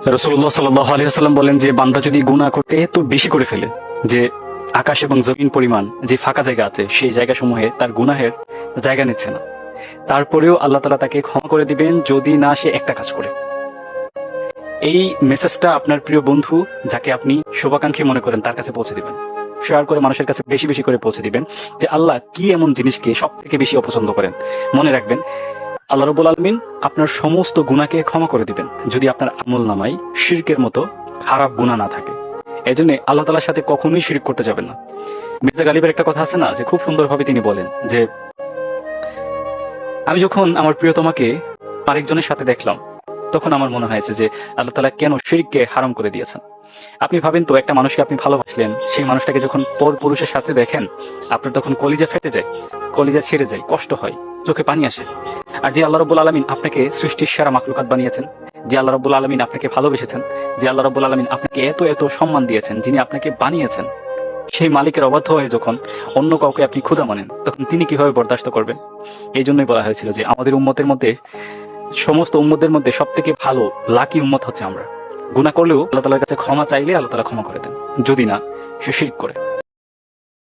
রাসূলুল্লাহ সাল্লাল্লাহু আলাইহি ওয়াসাল্লাম বলেন যে বান্দা যদি গুনাহ করতে এত বেশি করে ফেলে যে আকাশ এবং জমিন পরিমাণ যে ফাঁকা জায়গা আছে সেই জায়গাসমূহে তার গুনাহের জায়গা নিচ্ছে না, তারপরেও আল্লাহ তাআলা তাকে ক্ষমা করে দিবেন যদি না সে একটা কাজ করে। এই মেসেজটা আপনার প্রিয় বন্ধু যাকে আপনি শুভাকাঙ্ক্ষী মনে করেন তার কাছে পৌঁছে দিবেন। শেয়ার করে মানুষের কাছে বেশি বেশি করে পৌঁছে দিবেন যে আল্লাহ কি এমন জিনিসকে সব থেকে বেশি অপছন্দ করেন। মনে রাখবেন, আল্লাহ রাব্বুল আলামিন আপনার সমস্ত গুনাহকে ক্ষমা করে দিবেন যদি আপনার আমল নামায় শিরকের মতো খারাপ গুনাহ না থাকে। এজন্য আল্লাহ তাআলার সাথে কখনোই শিরক করতে যাবেন না। মির্জা গালিবের একটা কথা আছে না, যে খুব সুন্দরভাবে তিনি বলেন যে আমি যখন আমার প্রিয়তমাকে আরেকজনের সাথে দেখলাম তখন আমার মনে হয়েছে যে আল্লাহ তাআলা কেন শিরককে হারাম করে দিয়েছেন। আপনি ভাবেন তো, একটা মানুষকে আপনি ভালোবাসলেন, সেই মানুষটাকে যখন পর পুরুষের সাথে দেখেন আপনার তখন কলিজা ফেটে যায়, কলিজা ছিঁড়ে যায়, কষ্ট হয়, চোখে পানি আসে। আর যে আল্লাহ রাব্বুল আলামিন আপনাকে সৃষ্টির সেরা মাখলুকাত বানিয়েছেন, যে আল্লাহ রাব্বুল আলামিন আপনাকে ভালোবেসেছেন, যে আল্লাহ রাব্বুল আলামিন আপনাকে এত এত সম্মান দিয়েছেন, যিনি আপনাকে বানিয়েছেন, সেই মালিকের অবাধ্য হয়ে যখন অন্য কাউকে আপনি ক্ষুধা মানেন তখন তিনি কিভাবে বরদাস্ত করবেন। এই জন্যই বলা হয়েছিল যে আমাদের উম্মতের মধ্যে, সমস্ত উম্মতের মধ্যে সব থেকে ভালো লাকি উম্মত হচ্ছে আমরা। গুনাহ করলেও আল্লাহ তাআলার কাছে ক্ষমা চাইলে আল্লাহ তাআলা ক্ষমা করে দেন, যদি না সে শিরক করে।